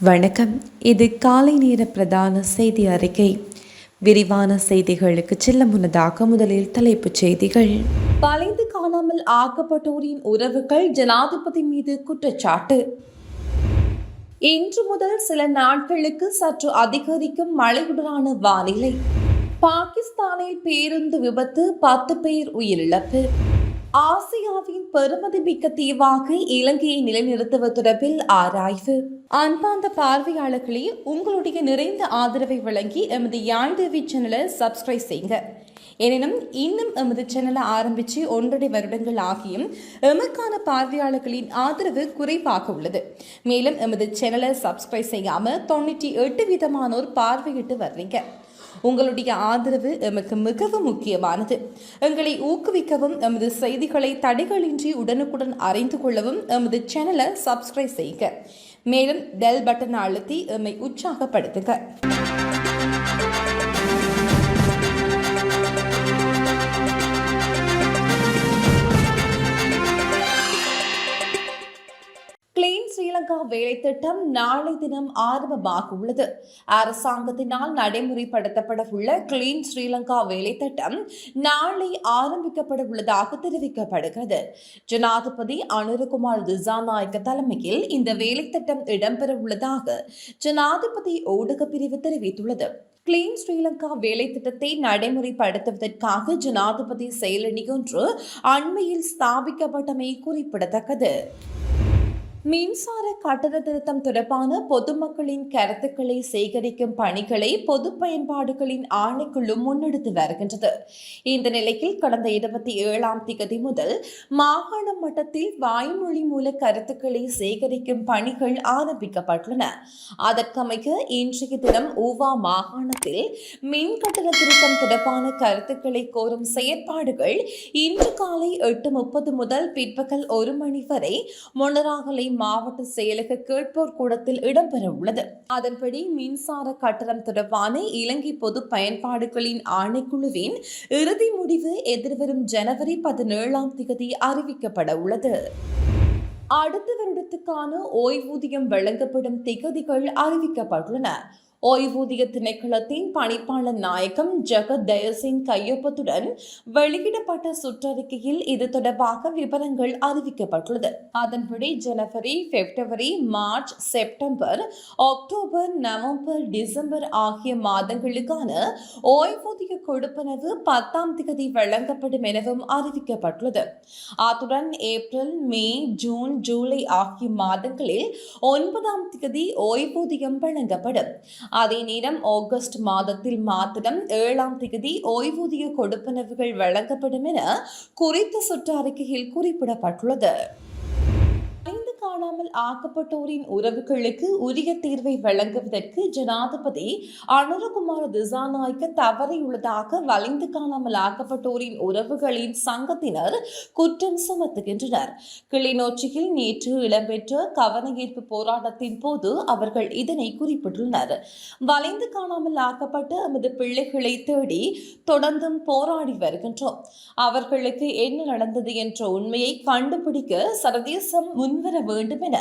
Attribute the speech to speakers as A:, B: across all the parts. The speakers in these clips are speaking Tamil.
A: வணக்கம். இது காலை நேர பிரதான செய்தி அறிக்கை. விரிவான செய்திகளுக்கு செல்ல முன்னதாக முதலில் தலைப்புச் செய்திகள். வளைந்து காணாமல் ஆக்கப்பட்டோரின் உறவுகள் ஜனாதிபதி மீது குற்றச்சாட்டு. இன்று முதல் சில நாட்களுக்கு சற்று அதிகரிக்கும் மழையுடனான வானிலை. பாகிஸ்தானில் பேருந்து விபத்து, 10 பேர் உயிரிழப்பு. ஆசியாவின் பெருமதிமிக்க தீவாக இலங்கையை நிலைநிறுத்துவது தொடர்பில் ஆராய்வு. அன்பார்ந்த பார்வையாளர்களே, உங்களுடைய நிறைந்த ஆதரவை வழங்கி எமது யாழ் டிவி சேனலை சப்ஸ்கிரைப் செய்யுங்க. எனினும் இன்னும் எமது சேனலை ஆரம்பித்து 1.5 வருடங்கள் ஆகியும் எமக்கான பார்வையாளர்களின் ஆதரவு குறைவாக உள்ளது. மேலும் எமது சேனலை சப்ஸ்கிரைப் செய்யாமல் 98% பார்வையிட்டு வர்றீங்க. உங்களுடைய ஆதரவு எமக்கு மிகவும் முக்கியமானது. எங்களை ஊக்குவிக்கவும், எமது செய்திகளை தடைகளின்றி உடனுக்குடன் அறிந்து கொள்ளவும் எமது சேனலை சப்ஸ்கிரைப் செய்யுங்க. மேலும் பெல் பட்டன் அழுத்தி எம்மை உற்சாகப்படுத்துங்க. கிளீன் ஸ்ரீலங்கா வேலை திட்டம் நாளை தினம் ஆரம்பமாக உள்ளது. அரசாங்கத்தினால் நடைமுறைப்படுத்தப்பட உள்ள கிளீன் ஸ்ரீலங்கா வேலை திட்டம் நாளை ஆரம்பிக்கப்பட உள்ளதாக தெரிவிக்கப்படுகிறது. ஜனாதிபதி அனுரகுமார் திசாநாயக்க தலைமையில் இந்த வேலை திட்டம் இடம்பெற உள்ளதாக ஜனாதிபதி ஊடக பிரிவு தெரிவித்துள்ளது. கிளீன் ஸ்ரீலங்கா வேலை திட்டத்தை நடைமுறைப்படுத்துவதற்காக ஜனாதிபதி செயலணி ஒன்று அண்மையில் ஸ்தாபிக்கப்பட்டமை குறிப்பிடத்தக்கது. மின்சார கட்டண திருத்தம் தொடர்பான பொதுமக்களின் கருத்துக்களை சேகரிக்கும் பணிகளை பொது பயன்பாடுகளின் ஆணைக்குழு முன்னெடுத்து வருகின்றது. இந்த நிலையில் கடந்த 27ஆம் தேதி முதல் மாகாண மட்டத்தில் வாய்மொழி மூல கருத்துக்களை சேகரிக்கும் பணிகள் ஆரம்பிக்கப்பட்டுள்ளன. அதற்கமைய இன்றைய தினம் ஊவா மாகாணத்தில் மின் கட்டண திருத்தம் தொடர்பான கருத்துக்களை கோரும் செயற்பாடுகள் இன்று காலை 8:30 முதல் பிற்பகல் 1 மணி வரை மொனராகலை மாவட்ட செயலக கேட்போர் கூடத்தில் இடம்பெற உள்ளது. அதன்படி மின்சார கட்டணம் தொடர்பான இலங்கை பொது பயன்பாடுகளின் ஆணைக்குழுவின் இறுதி முடிவு எதிர்வரும் ஜனவரி 17ஆம் தேதி அறிவிக்கப்பட உள்ளது. அடுத்த வருடத்துக்கான ஓய்வூதியம் வழங்கப்படும் திகதிகள் அறிவிக்கப்பட்டுள்ளன. ஓய்வூதிய திணைக்களத்தின் பணிப்பாளர் நாயகம் ஜகத் தயசின் கையொப்பத்துடன் வெளியிடப்பட்ட சுற்றறிக்கையில் இது தொடர்பாக விவரங்கள் அறிவிக்கப்பட்டுள்ளது. அதன்படி ஜனவரி, பிப்ரவரி, மார்ச், செப்டம்பர், அக்டோபர், நவம்பர், டிசம்பர் ஆகிய மாதங்களுக்கான ஓய்வூதிய கொடுப்பனவு 10ஆம் தேதி வழங்கப்படும் எனவும் அறிவிக்கப்பட்டுள்ளது. அத்துடன் ஏப்ரல், மே, ஜூன், ஜூலை ஆகிய மாதங்களில் 9ஆம் தேதி ஓய்வூதியம் வழங்கப்படும். அதே நேரம் ஆகஸ்ட் மாதத்தில் மாத்திரம் 7ஆம் தேதி ஓய்வூதிய கொடுப்பனவுகள் வழங்கப்படும் என குறித்த சுற்றறிக்கையில் குறிப்பிடப்பட்டுள்ளது. காணாமல் ஆக்கப்பட்டோரின் உறவுகளுக்கு உரிய தீர்வை வழங்குவதற்கு ஜனாதிபதி அனுரகுமார் திசாநாயக்க தவறியுள்ளதாக வளைந்து காணாமல் ஆக்கப்பட்டோரின் உறவுகளின் சங்கத்தினர் குற்றம் சுமத்துகின்றனர். கிளிநொச்சியில் நேற்று இடம்பெற்ற கவனஈர்ப்பு போராட்டத்தின் போது அவர்கள் இதனை குறிப்பிட்டுள்ளனர். வளைந்து காணாமல் ஆக்கப்பட்ட எமது பிள்ளைகளை தேடி தொடர்ந்தும் போராடி வருகின்றோம். அவர்களுக்கு என்ன நடந்தது என்ற உண்மையை கண்டுபிடிக்க சர்வதேசம் முன்வர வேண்டும் என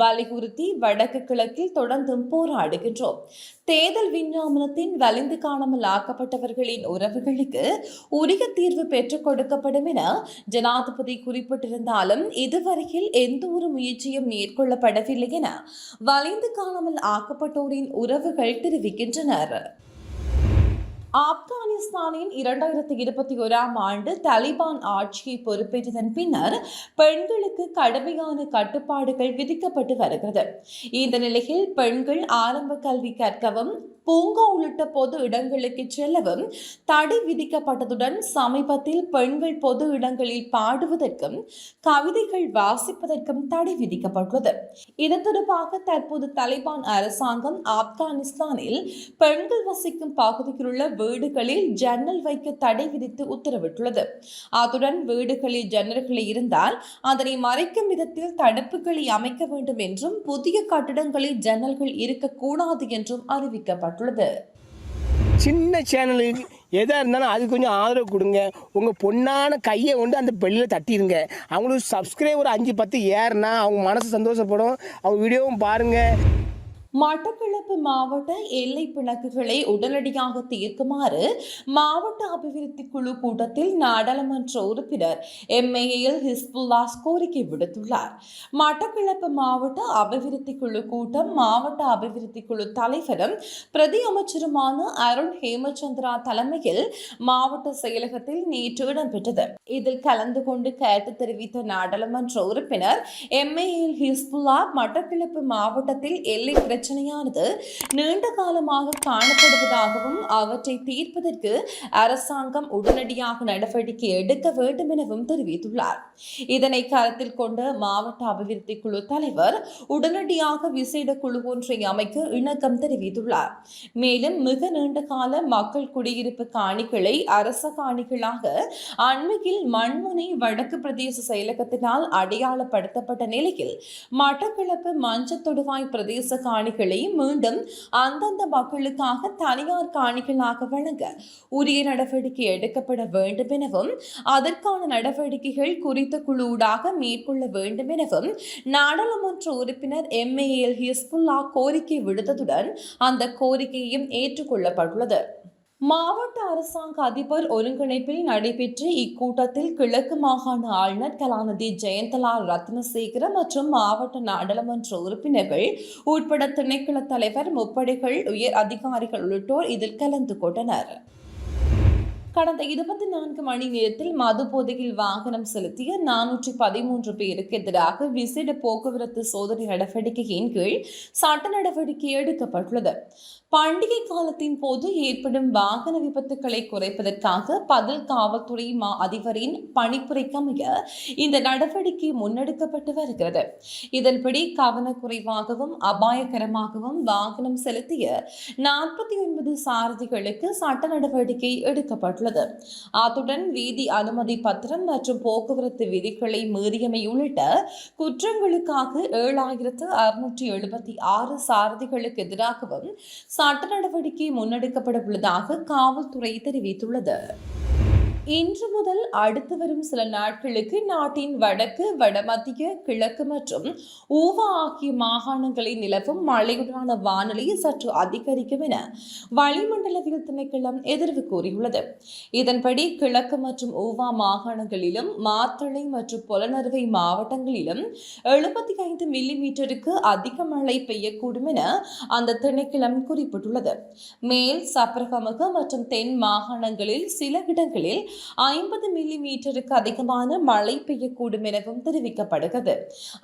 A: வலியுறுத்தி வடக்கு கிழக்கில் தொடர்ந்தும் போராடுகின்றோம். தேர்தல் விஞ்ஞாபனத்தின் வலிந்து காணாமல் ஆக்கப்பட்டவர்களின் உறவுகளுக்கு உரிய தீர்வு பெற்றுக் கொடுக்கப்படும் என ஜனாதிபதி குறிப்பிட்டிருந்தாலும் இதுவரையில் எந்த ஒரு முயற்சியும் மேற்கொள்ளப்படவில்லை என வலிந்து காணாமல் ஆக்கப்பட்டோரின் உறவுகள் தெரிவிக்கின்றனர். ஆப்கானிஸ்தானின் 2021ஆம் ஆண்டு தாலிபான் ஆட்சியை பொறுப்பேற்றதன் பின்னர் பெண்களுக்கு கடுமையான கட்டுப்பாடுகள் விதிக்கப்பட்டு வருகிறது. இந்த நிலையில் பெண்கள் ஆரம்ப கல்வி கற்கவும் பூங்கா உள்ளிட்ட பொது இடங்களுக்கு செல்லவும் தடை விதிக்கப்பட்டதுடன் சமீபத்தில் பெண்கள் பொது இடங்களில் பாடுவதற்கும் கவிதைகள் வாசிப்பதற்கும் தடை விதிக்கப்பட்டுள்ளது. இது தொடர்பாக தற்போது தாலிபான் அரசாங்கம் ஆப்கானிஸ்தானில் பெண்கள் வசிக்கும் பகுதியில் உள்ள வீடுகளில் ஜன்னல் வைக்க தடை விதித்து உத்தரவிட்டுள்ளது. அத்துடன் வீடுகளில் ஜன்னல்களை இருந்தால் அதனை மறைக்கும் விதத்தில் தடுப்புகளை அமைக்க வேண்டும் என்றும் புதிய கட்டிடங்களில் ஜன்னல்கள் இருக்கக்கூடாது என்றும் அறிவிக்கப்பட்டுள்ளது.
B: சின்ன சேனலுக்கு எதாக இருந்தாலும் அது கொஞ்சம் ஆதரவு கொடுங்க. உங்கள் பொண்ணான கையை கொண்டு அந்த பெல்லில் தட்டிடுங்க. அவங்களுக்கு சப்ஸ்கிரைபர் 5-10 ஏறுனா அவங்க மனசு சந்தோஷப்படும். அவங்க வீடியோவும் பாருங்கள்.
A: மட்டக்களப்பு மாவட்ட எல்லை பிணக்குகளை உடனடியாக தீர்க்குமாறு மாவட்ட அபிவிருத்தி குழு கூட்டத்தில் நாடாளுமன்ற உறுப்பினர் எம்ஏஎல் ஹிஸ்புல்லாஸ் கோரிக்கை விடுத்துள்ளார். மட்டக்களப்பு மாவட்ட அபிவிருத்தி குழு கூட்டம் மாவட்ட அபிவிருத்தி குழு தலைவரும் பிரதி அமைச்சருமான அருண் ஹேமச்சந்திரா தலைமையில் மாவட்ட செயலகத்தில் நேற்று இடம்பெற்றது. இதில் கலந்து கொண்டு கருத்து தெரிவித்த நாடாளுமன்ற உறுப்பினர் எம்ஏஎல் ஹிஸ்புல்லா மட்டக்களப்பு மாவட்டத்தில் எல்லை பிரச்சனையானது நீண்ட காலமாக காணப்படுவதாகவும் அவற்றை தீர்ப்பதற்கு அரசாங்கம் உடனடியாக நடவடிக்கை எடுக்க வேண்டும் எனவும் தெரிவித்துள்ளார். இதனை கருத்தில் கொண்ட மாவட்ட அபிவிருத்தி குழு தலைவர் உடனடியாக விசேட குழு ஒன்றை அமைக்க இணக்கம் தெரிவித்துள்ளார். மேலும் மிக நீண்ட கால மக்கள் குடியிருப்பு காணிகளை அரச காணிகளாக அண்மையில் மண்முனை வடக்கு பிரதேச செயலகத்தினால் அடையாளப்படுத்தப்பட்ட நிலையில் மட்டக்களப்பு மஞ்சத்தொடுவாய் பிரதேச காணிகளை மீண்டும் அந்தந்த மக்களுக்காக தனியார் காணிகளாக வழங்க உரிய நடவடிக்கை எடுக்கப்பட வேண்டும் எனவும் அதற்கான நடவடிக்கைகள் குறித்த குழுவாக மேற்கொள்ள வேண்டும் எனவும் நாடாளுமன்ற உறுப்பினர் எம்ஏஎல் ஹிஸ்புல்லா கோரிக்கை விடுத்ததுடன் அந்த கோரிக்கையும் ஏற்றுக்கொள்ளப்பட்டுள்ளது. மாவட்ட அரசாங்க அதிபர் ஒருங்கிணைப்பில் நடைபெற்ற இக்கூட்டத்தில் கிழக்கு மாகாண ஆளுநர் கலாநிதி ஜெயந்தலால் ரத்னசேகர மற்றும் மாவட்ட நாடாளுமன்ற உறுப்பினர்கள் உட்பட திணைக்கள தலைவர், முப்படைகள் உயர் அதிகாரிகள் உள்ளிட்டோர் இதில் கலந்து கொண்டனர். கடந்த 24 மணி நேரத்தில் மது போதையில் வாகனம் செலுத்திய 413 பேருக்கு எதிராக விசேட போக்குவரத்து சோதனை நடவடிக்கையின் கீழ் சட்ட நடவடிக்கை எடுக்கப்பட்டுள்ளது. பண்டிகை காலத்தின் போது ஏற்படும் வாகன விபத்துக்களை குறைப்பதற்காக பதில் காவல்துறை அதிபரின் பணிப்புரைக்கமைய இந்த நடவடிக்கை முன்னெடுக்கப்பட்டு வருகிறது. இதன்படி கவனக்குறைவாகவும் அபாயகரமாகவும் வாகனம் செலுத்திய 49 சாரதிகளுக்கு சட்ட நடவடிக்கை எடுக்கப்பட்டுள்ளது. அத்துடன் வீதி அனுமதி பத்திரம் மற்றும் போக்குவரத்து விதிகளை மீறியமை உள்ளிட்ட குற்றங்களுக்காக 7676 சாரதிகளுக்கு எதிராகவும் சட்ட நடவடிக்கை முன்னெடுக்கப்பட உள்ளதாக காவல்துறை தெரிவித்துள்ளது. இன்று முதல் அடுத்து வரும் சில நாட்களுக்கு நாட்டின் வடக்கு, வடமத்திய, கிழக்கு மற்றும் ஊவா ஆகிய மாகாணங்களில் நிலவும் மழையுடனான வானிலை சற்று அதிகரிக்கும் என வளிமண்டலவியல் திணைக்களம் எதிர்வு கூறியுள்ளது. இதன்படி கிழக்கு மற்றும் ஊவா மாகாணங்களிலும் மாத்தளை மற்றும் பொலனறுவை மாவட்டங்களிலும் 75 மில்லிமீட்டருக்கு அதிக மழை பெய்யக்கூடும் என அந்த திணைக்களம் குறிப்பிட்டுள்ளது. மேல் சப்ரகமுக மற்றும் தென் மாகாணங்களில் சில இடங்களில் 50 மில்லிமீட்டருக்கு அதிகமான மழை பெய்யக்கூடும் எனவும் தெரிவிக்கப்படுகிறது.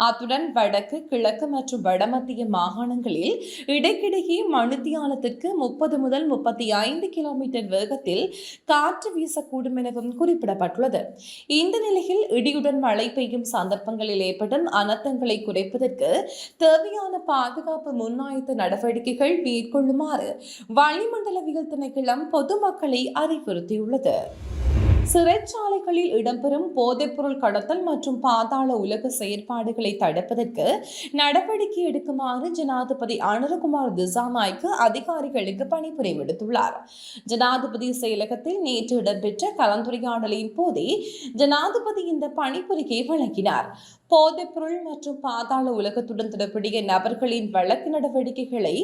A: அத்துடன் வடக்கு, கிழக்கு மற்றும் வடமத்திய மாகாணங்களில் இடைக்கிடையே மணித்தியாலத்திற்கு 30 முதல் 35 கிலோமீட்டர் வேகத்தில் காற்று வீசக்கூடும் எனவும் குறிப்பிடப்பட்டுள்ளது. இந்த நிலையில் இடியுடன் மழை பெய்யும் சந்தர்ப்பங்களில் ஏற்படும் அனர்த்தங்களை குறைப்பதற்கு தேவையான பாதுகாப்பு முன்னாயத்த நடவடிக்கைகள் மேற்கொள்ளுமாறு வளிமண்டலவியல் திணைக்களம் பொதுமக்களை அறிவுறுத்தியுள்ளது. சிறைச்சாலைகளில் இடம்பெறும் போதைப்பொருள் கடத்தல் மற்றும் பாதாள உலக செயற்பாடுகளை தடுப்பதற்கு நடவடிக்கை எடுக்குமாறு ஜனாதிபதி அனுரகுமார் திசாநாயக்க அதிகாரிகளுக்கு பணிப்புரை விடுத்துள்ளார். ஜனாதிபதி செயலகத்தில் நேற்று இடம்பெற்ற கலந்துரையாடலின் போதே ஜனாதிபதி இந்த பணிப்புரையை வழங்கினார். போதைப்பொருள் மற்றும் பாதாள உலகத்துடன் தொடர்புடைய நபர்களின் வழக்கு நடவடிக்கைகளை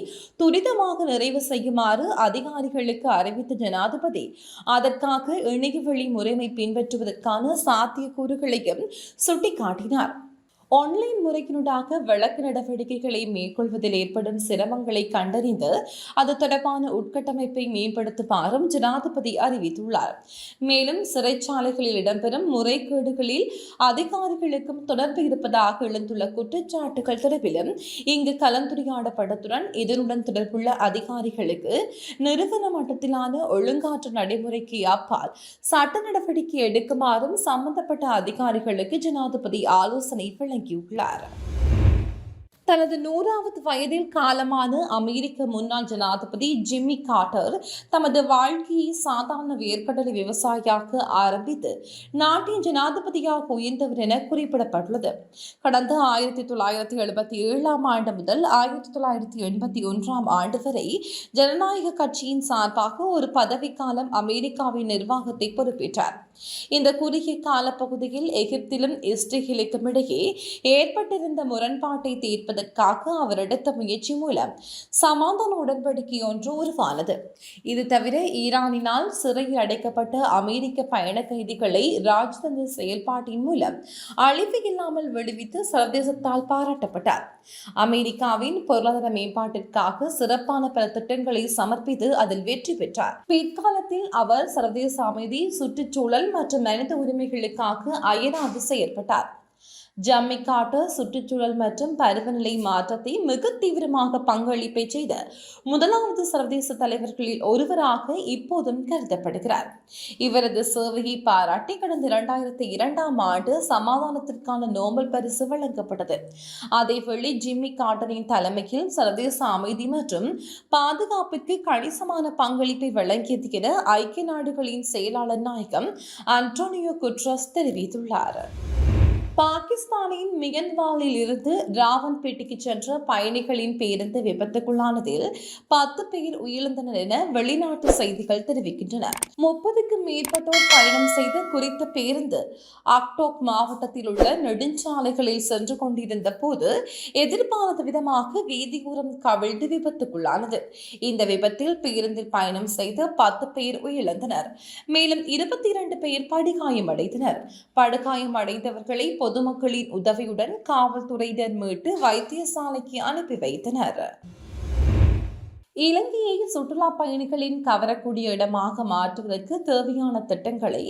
A: துரிதமாக நிறைவு செய்யுமாறு அதிகாரிகளுக்கு அறிவித்த ஜனாதிபதி அதற்காக இணையவழி முறைமை பின்பற்றுவதற்கான சாத்தியக்கூறுகளையும் சுட்டிக்காட்டினார். ஆன்லைன் முறையினூடாக வழக்கு நடவடிக்கைகளை மேற்கொள்வதில் ஏற்படும் சிரமங்களை கண்டறிந்து அது தொடர்பான உட்கட்டமைப்பை மேம்படுத்துமாறும் ஜனாதிபதி அறிவித்துள்ளார். மேலும் சிறைச்சாலைகளில் இடம்பெறும் முறைகேடுகளில் அதிகாரிகளுக்கும் தொடர்பு இருப்பதாக எழுந்துள்ள குற்றச்சாட்டுகள் தொடர்பிலும் இங்கு கலந்துரையாடப்பட்டதுடன் இதனுடன் தொடர்புள்ள அதிகாரிகளுக்கு நிறுவன மட்டத்திலான ஒழுங்காற்று நடைமுறைக்கு அப்பால் சட்ட நடவடிக்கை எடுக்குமாறும் சம்பந்தப்பட்ட அதிகாரிகளுக்கு ஜனாதிபதி ஆலோசனை வழங்கியுள்ளார். தனது 100வது வயதில் காலமான அமெரிக்க முன்னாள் ஜனாதிபதி ஜிம்மி கார்ட்டர் தமது வாழ்க்கையை சாதாரண வேர்க்கடலை விவசாயியாக ஆரம்பித்து நாட்டின் ஜனாதிபதியாக உயர்ந்தவர் என குறிப்பிடப்பட்டுள்ளது. கடந்த 1977 ஆண்டு முதல் 1981 ஆண்டு வரை ஜனநாயக கட்சியின் சார்பாக ஒரு பதவிக்காலம் அமெரிக்காவின் நிர்வாகத்தை பொறுப்பேற்றார். இந்த குறுகிய காலப்பகுதியில் எகிப்திலும் இஸ்ரேலுக்கும் இடையே ஏற்பட்டிருந்த முரண்பாட்டை தீர்ப்பதற்காக அவர் எடுத்த முயற்சி மூலம் சமாதான உடன்படிக்கை ஒன்று உருவானது. இது தவிர ஈரானினால் சிறையில் அடைக்கப்பட்ட அமெரிக்க பயண கைதிகளை ராஜதந்திர செயல்பாட்டின் மூலம் அழிவு இல்லாமல் விடுவித்து சர்வதேசத்தால் பாராட்டப்பட்டார். அமெரிக்காவின் பொருளாதார மேம்பாட்டிற்காக சிறப்பான பல திட்டங்களை சமர்ப்பித்து அதில் வெற்றி பெற்றார். பிற்காலத்தில் அவர் சர்வதேச அமைதி, சுற்றுச்சூழல் மற்றும் மனித உரிமைகளுக்காக அயராது செயல்பட்டார். ஜம்மி கார்ட்டர் சுற்றுச்சூழல் மற்றும் பருவநிலை மாற்றத்தை மிக தீவிரமாக பங்களிப்பை செய்த முதலாவது சர்வதேச தலைவர்களில் ஒருவராக இப்போதும் கருதப்படுகிறார். இவரது சேவையை பாராட்டி கடந்த 2002ஆம் ஆண்டு சமாதானத்திற்கான நோபல் பரிசு வழங்கப்பட்டது. அதேவேளை ஜிம்மி கார்ட்டரின் தலைமையில் சர்வதேச அமைதி மற்றும் பாதுகாப்பிற்கு கணிசமான பங்களிப்பை வழங்கியது என ஐக்கிய நாடுகளின் செயலாளர் நாயகம் அன்டோனியோ குட்ரஸ் தெரிவித்துள்ளார். பாகிஸ்தானின் மியன்வாலில் இருந்து ராவன்பேட்டைக்கு சென்ற பயணிகளின் பேருந்து விபத்துக்குள்ளானதில் 10 பேர் உயிரிழந்தனர் என வெளிநாட்டு செய்திகள் தெரிவிக்கின்றன. 30க்கும் மேற்பட்டோர் பயணம் செய்த குறித்த பேருந்து அக்டோக் மாவட்டத்தில் உள்ள நெடுஞ்சாலைகளில் சென்று கொண்டிருந்த போது எதிர்பாராத விதமாக வீதியோரம் கவிழ்ந்து விபத்துக்குள்ளானது. இந்த விபத்தில் பேருந்தில் பயணம் செய்த 10 பேர் உயிரிழந்தனர். மேலும் 22 பேர் படுகாயமடைந்தனர். படுகாயமடைந்தவர்களை பொதுமக்களின் உதவியுடன் காவல்துறையினர் மீட்டு வைத்தியசாலைக்கு அனுப்பி வைத்தனர். இலங்கையை சுற்றுலா பயணிகளின் கவரக்கூடிய இடமாக மாற்றுவதற்கு தேவையான திட்டங்களை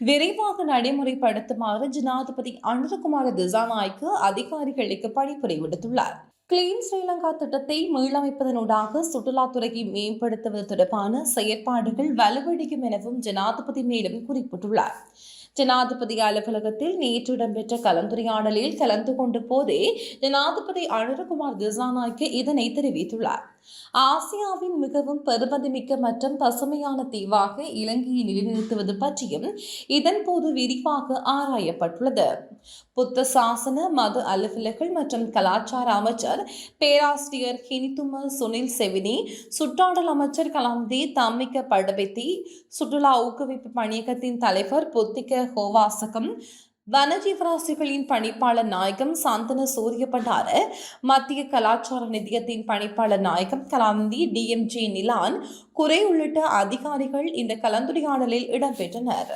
A: விரைவாக நடைமுறைப்படுத்துமாறு ஜனாதிபதி அனுரகுமார திசாநாயக்க அதிகாரிகளுக்கு பணிப்புரை விடுத்துள்ளார். கிளீன் ஸ்ரீலங்கா திட்டத்தை மீளமைப்பதனூடாக சுற்றுலாத்துறையை மேம்படுத்துவது தொடர்பான செயற்பாடுகள் வலுவடையும் எனவும் ஜனாதிபதி மேலும் குறிப்பிட்டுள்ளார். ஜனாதிபதி அலுவலகத்தில் நேற்று இடம்பெற்ற கலந்துரையாடலில் கலந்து கொண்ட போதே ஜனாதிபதி அனுரகுமார் திசாநாயக்க இதனை தெரிவித்துள்ளார். ஆசியாவின் மிகவும் பெருமதிமிக்க மற்றும் பசுமையான தீவாக இலங்கையை நிலைநிறுத்துவது பற்றியும் இதன்போது விரிவாக ஆராயப்பட்டுள்ளது. புத்த சாசன மத அலுவலர்கள் மற்றும் கலாச்சார அமைச்சர் பேராசிரியர் ஹினித்தும சுனில் செவினி, சுற்றாடல் அமைச்சர் கலாந்தி தம்மிக்க படபெத்தி, சுற்றுலா ஊக்குவிப்பு பணியகத்தின் தலைவர் புத்திக ஹோவாசகம், வனஜீவராசிகளின் பணிப்பாளர் நாயகம் சாந்தன சூரிய பண்டார, மத்திய கலாச்சார நிதியத்தின் பணிப்பாளர் நாயகம் கலாந்தி, DMJ நிலான் குறை உள்ளிட்ட அதிகாரிகள் இந்த கலந்துரையாடலில் இடம்பெற்றனர்.